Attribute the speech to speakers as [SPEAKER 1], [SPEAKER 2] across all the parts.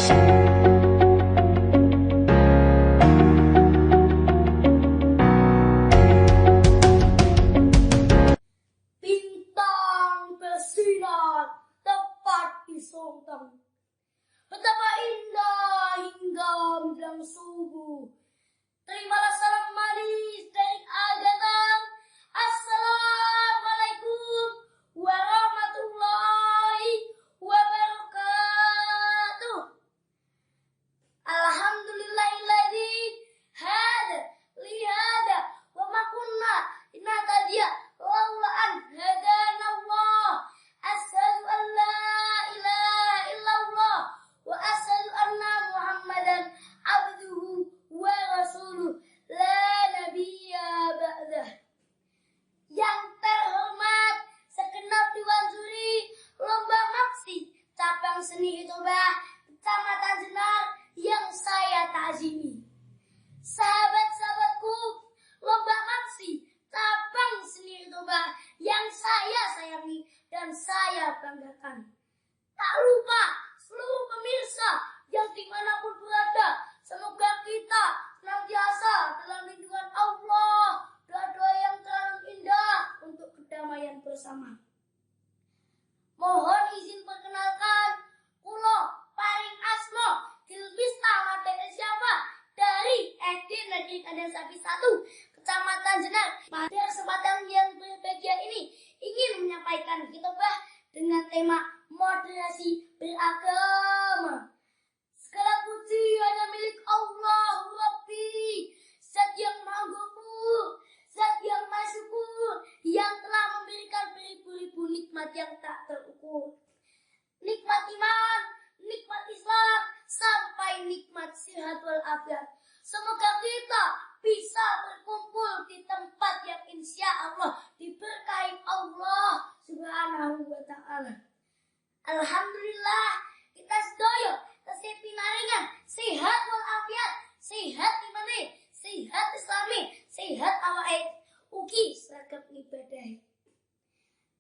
[SPEAKER 1] Bintang bersinar tepat di Sultan. Betapa indah hingga menjelang subuh. Terimalah salam manis dari Al-Gatam. Assalamualaikum warahmatullahi wabarakatuh. Alhamdulillahilladzi hada lihada wa ma kunna linahtadiya laula an hadana Allah. Asyhadu an la ilaha illallah wa asyhadu anna Muhammadan abduhu wa rasuluh la nabiyya ba'dah. Yang terhormat segenap Dewan Juri Lomba Maksi Cabang Seni Hitobah Kecamatan Jenar yang saya takzimi. Sahabat-sahabatku, Lomba Maksi Cabang Seni Hitobah yang saya sayangi dan saya banggakan. Tak lupa seluruh pemirsa yang dimanapun berada, semoga kita senantiasa dalam lindungan Allah. Doa-doa yang terlalu indah untuk kedamaian bersama. Mohon izin perkenalkan, kulo paring asmo Gilbista Wadek Siapa dari SD Negeri Kandang Sapi 1 Kecamatan Jenar. Pada kesempatan yang berbahagia ini ingin menyampaikan hitobah dengan tema moderasi beragama. Segala puji hanya milik Allah Rabbi, Zat yang Maha Ghafur, Zat yang Maha Syukur, yang telah memberikan beribu-ribu nikmat yang tak terukur. Nikmat iman, nikmat Islam, sampai nikmat sehat walafiat. Semoga kita bisa berkumpul di tempat yang insya Allah diberkahi Allah Subhanahu wa Ta'ala. Alhamdulillah, kita sedaya tasih pinaringan sehat walafiat, sehat imane, sehat islami, sehat awake, ugi seragam ibadah.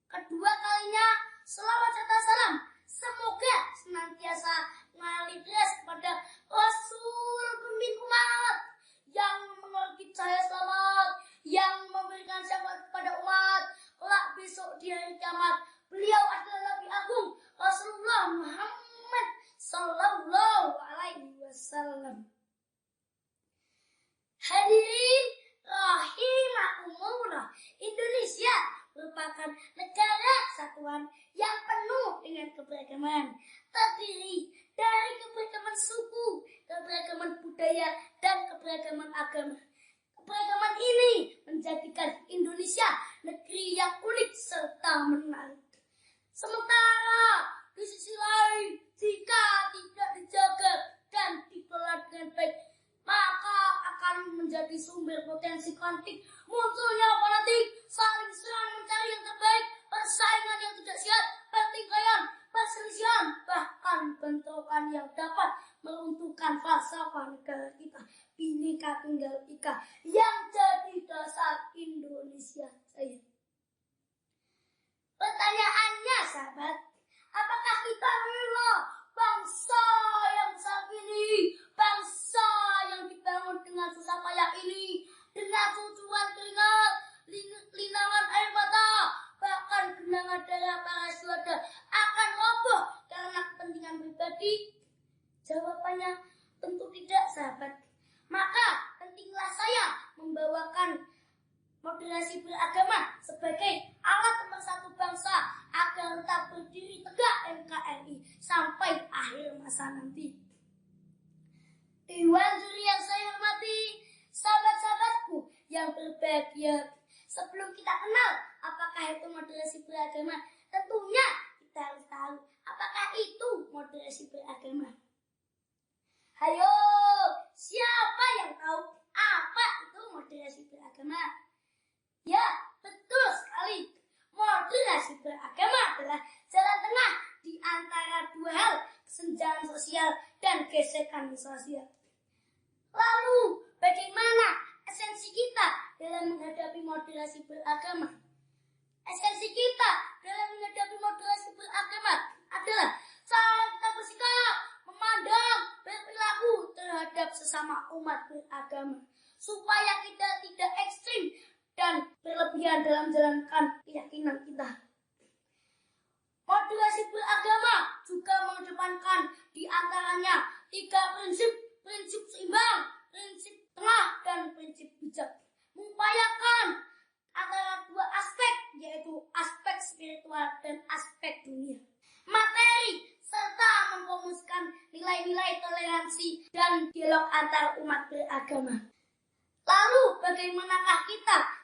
[SPEAKER 1] Kedua kalinya, selawat serta salam semoga senantiasa mengalir kepada Rasul pemimpin umat yang mengerti cahaya selamat, yang memberikan syafaat kepada umat kelak besok di hari kiamat. Beliau adalah Nabi Agung Rasulullah Muhammad Sallallahu Alaihi Wasallam. Hadirin rahimakumullah, Indonesia merupakan negara kesatuan yang penuh dengan keberagaman, terdiri dari keberagaman suku, keberagaman budaya, dan keberagaman agama. Keberagaman ini menjadikan Indonesia negeri yang unik serta menarik. Sementara di sisi lain, jika tidak dijaga dan dikelola dengan baik, maka akan menjadi sumber potensi konflik, munculnya fanatik, saling serang mencari yang terbaik, persaingan yang tidak sehat, pertikaian, perselisihan, bahkan bentrokan yang dapat meruntuhkan falsafah negara kita, Bhinneka Tunggal Ika, yang jadi dasar Indonesia saya. Pertanyaannya, sahabat, apakah kita rela bangsa yang saat ini, bangsa yang dibangun dengan susah payah ini, dengan cucuran keringat, linangan air mata, bahkan genangan darah para syuhada akan roboh karena kepentingan pribadi? Jawabannya tentu tidak, sahabat. Maka pentinglah saya membawakan moderasi beragama sebagai alat pemersatu bangsa agar tetap berdiri tegak NKRI sampai akhir masa nanti. Dewan Juri yang saya hormati, sahabat-sahabatku yang berbahagia, sebelum kita kenal apakah itu moderasi beragama, tentunya kita harus tahu apakah itu moderasi beragama. Hayo, siapa yang tahu apa itu moderasi beragama? Ya, betul sekali. Moderasi beragama adalah jalan tengah di antara dua hal, kesenjangan sosial dan gesekan sosial. Lalu, bagaimana esensi kita dalam menghadapi moderasi beragama? Esensi kita dalam menghadapi moderasi beragama adalah cara kita bersikap, memandang, sesama umat beragama, supaya kita tidak ekstrim dan berlebihan dalam menjalankan keyakinan kita. Moderasi beragama juga mengedepankan di antaranya 3 prinsip: prinsip seimbang, prinsip tengah, dan prinsip bijak. Mengupayakan antara 2 aspek, yaitu aspek spiritual dan aspek dunia, materi, serta mempromosikan nilai-nilai toleransi dan dialog antar umat beragama. Lalu bagaimanakah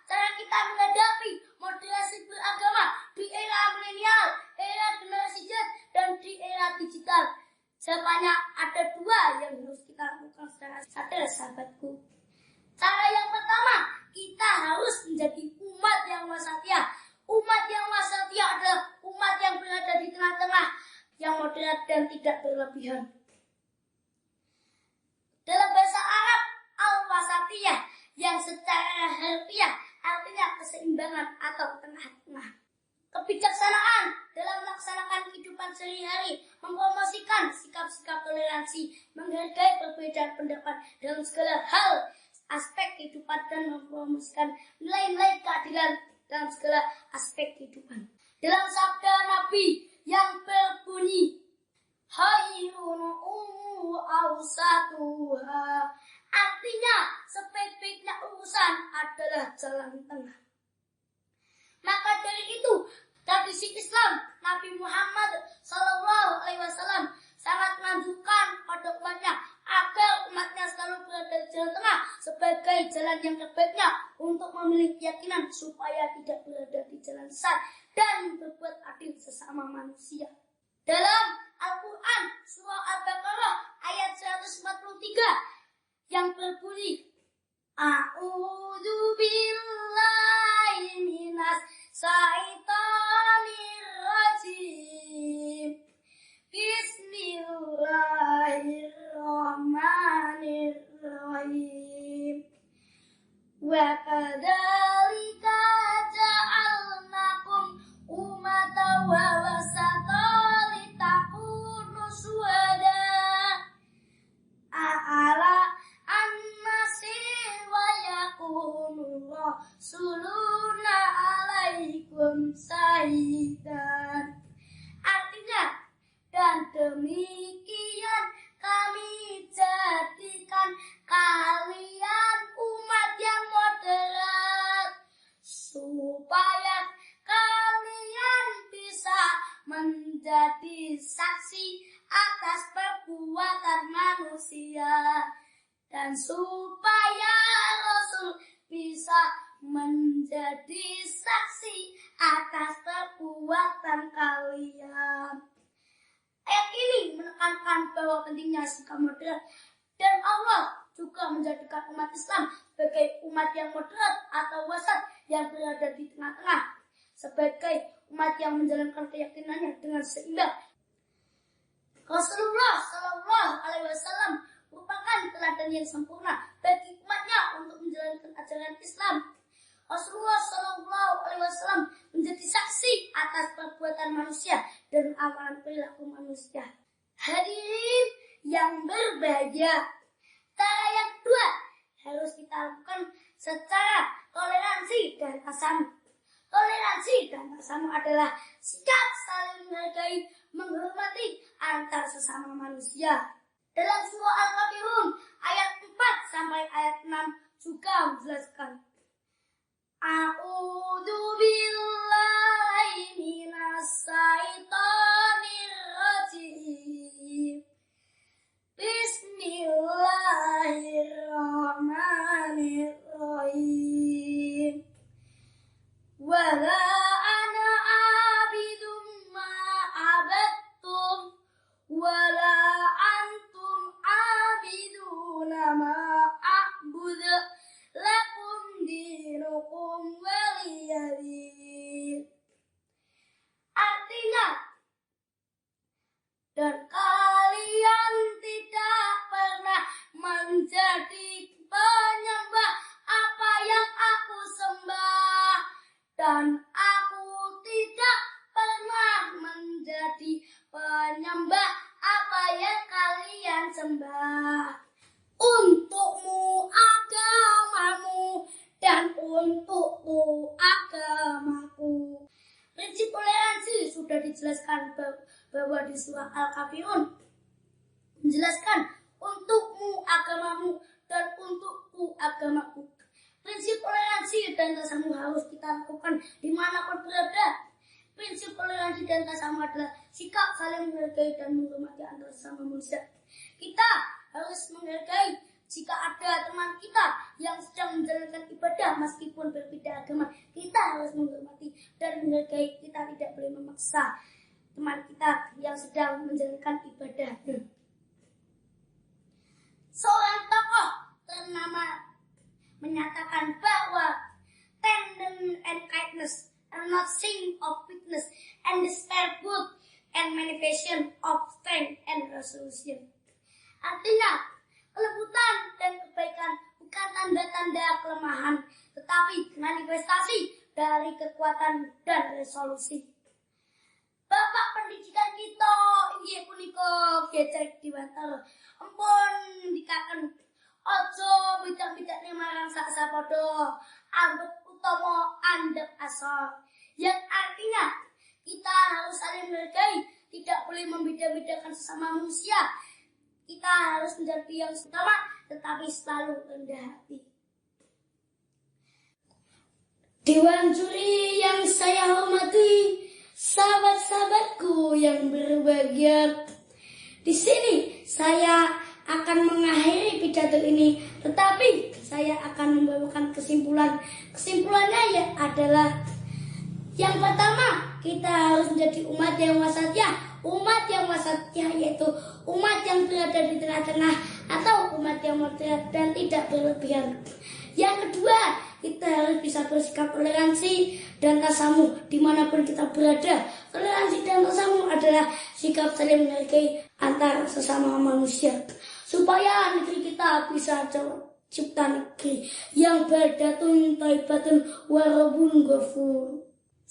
[SPEAKER 1] cara kita menghadapi moderasi beragama di era milenial, era generasi Z, dan di era digital? Jawabannya ada 2 yang harus kita lakukan secara sadar, sahabatku. Cara yang pertama, kita harus menjadi umat yang wasatiyah. Umat yang wasatiyah adalah umat yang berada di tengah-tengah, yang moderat dan tidak berlebihan. Dalam bahasa Arab, al-wasatiyah, yang secara harfiah artinya keseimbangan atau tengah-tengah. Kebijaksanaan dalam melaksanakan kehidupan sehari-hari, mempromosikan sikap-sikap toleransi, menghargai perbedaan pendapat dalam segala hal aspek kehidupan, dan mempromosikan nilai-nilai keadilan dalam segala aspek kehidupan. Dalam sabda Nabi yang berbunyi, khairun awsatuha, artinya sebaik-baiknya urusan adalah jalan tengah. Maka dari itu, tradisi Islam Nabi Muhammad SAW sangat menganjurkan pada umatnya agar umatnya selalu berada di jalan tengah sebagai jalan yang terbaiknya untuk memilih keyakinan, supaya tidak berada di jalan sesat dan berbuat adil sesama manusia. Dalam Al-Quran surah Al-Baqarah ayat 143 yang berbunyi, A'udzu billahi minas syaitonir rajim. Bismillahirrahmanirrahim. Wa kadzalika ja'alnakum ummatan wasatan litakunu syuhada 'ala an-nasi wa yakunu rasuluna 'alaikum syahidan. Artinya, dan demikian kami jadikan kalian umat yang moderat, supaya kalian bisa menjadi saksi atas perbuatan manusia, dan supaya Rasul bisa menjadi saksi atas perbuatan kalian. Ayat ini menekankan bahwa pentingnya sikap moderat, dan Allah juga menjadikan umat Islam sebagai umat yang moderat atau wasat yang berada di tengah-tengah, sebagai umat yang menjalankan keyakinannya dengan seimbang. Rasulullah SAW merupakan teladan yang sempurna bagi umatnya untuk menjalankan ajaran Islam. Rasulullah SAW menjadi saksi atas perbuatan manusia dan amalan perilaku manusia. Hadirin yang berbahagia, cara yang kedua harus kita lakukan secara toleransi dan tasamuh. Toleransi dan tasamuh adalah sikap saling menghargai, menghormati antar sesama manusia. Dalam surah Al-Kafirun ayat 4 sampai ayat 6 juga menjelaskan, A'udzu billahi minas syaitonir rajim. Bismillahirrahmanirrahim. Wala ana abidum ma abattum wala antum abiduna ma a'bud lakum dinukum waliyadin. Artinya, Surat Al-Kafirun menjelaskan untukmu agamamu dan untukku agamaku. Prinsip toleransi dan tasamu harus kita lakukan dimanapun berada. Prinsip toleransi dan tasamu adalah sikap saling menghargai dan menghormati antar sesama manusia. Kita harus menghargai jika ada teman kita yang sedang menjalankan ibadah meskipun berbeda agama. Kita harus menghormati dan menghargai. Kita tidak boleh memaksa teman kita yang sedang menjalankan ibadah. Seorang tokoh ternama menyatakan bahwa tenderness and kindness are not sign of weakness and despair good and manifestation of strength and resolution. Artinya, kelembutan dan kebaikan bukan tanda-tanda kelemahan, tetapi manifestasi dari kekuatan dan resolusi. Bapak pendidikan kita inggih punika Gecek Diwantara. Ampun dikaken ojo bidak-bidakne marang sak sapodo, anggap utama andhep asor. Yang artinya kita harus saling menghargai, tidak boleh membeda-bedakan sesama manusia. Kita harus menjadi yang utama, tetapi selalu rendah hati. Dewan juri yang saya hormati, sahabat-sahabatku yang berbahagia. Di sini saya akan mengakhiri pidato ini, tetapi saya akan membawakan kesimpulan. Kesimpulannya adalah yang pertama, kita harus menjadi umat yang wasatiyah. Umat yang wasatiyah yaitu umat yang berada di tengah-tengah atau umat yang moderat dan tidak berlebihan. Yang kedua, kita harus bisa bersikap toleransi dan tasamuh dimanapun kita berada. Toleransi dan tasamuh adalah sikap saling menghargai antar sesama manusia, supaya negeri kita bisa tercipta negeri yang baldatun thayyibatun wa rabbun ghafur.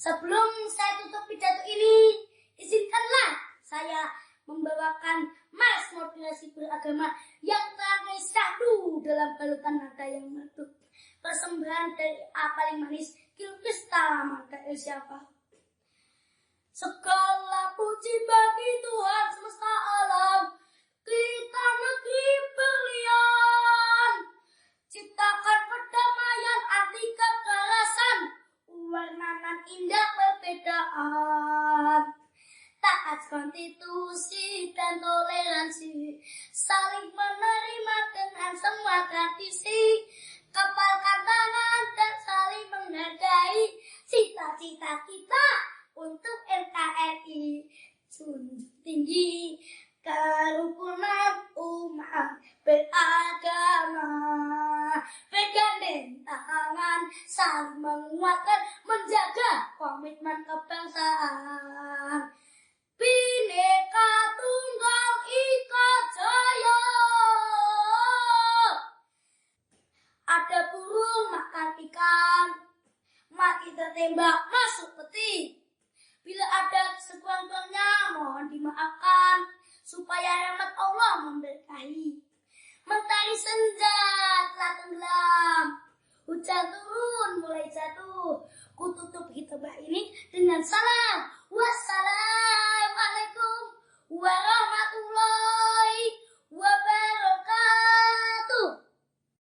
[SPEAKER 1] Sebelum saya tutup pidato ini, izinkanlah saya membawakan Mars Moderasi Beragama yang terangai satu dalam balutan nada yang merdu. Persembahan dari A paling manis, Kilpista Maka Siapa. Segala puji bagi Tuhan semesta alam, kita negeri berlian, ciptakan perdamaian, arti kekerasan, warnanan indah perbedaan, taat konstitusi dan toleransi, saling menerima dengan semua tradisi, kepalkan tangan dan saling menghargai, cita-cita kita untuk NKRI tinggi, kerukunan umat beragama, bergandeng tangan, saling menguatkan, menjaga komitmen kebangsaan. Bhinneka Tunggal Ika Jaya. Ada burung makan ikan, mati tertembak masuk peti. Bila ada sekurang-kurangnya mohon dimaafkan, supaya rahmat Allah memberkahi. Mentari senja telah tenggelam, hujan turun mulai jatuh. Ku tutup hitbah ini dengan salam. Wassalamualaikum warahmatullahi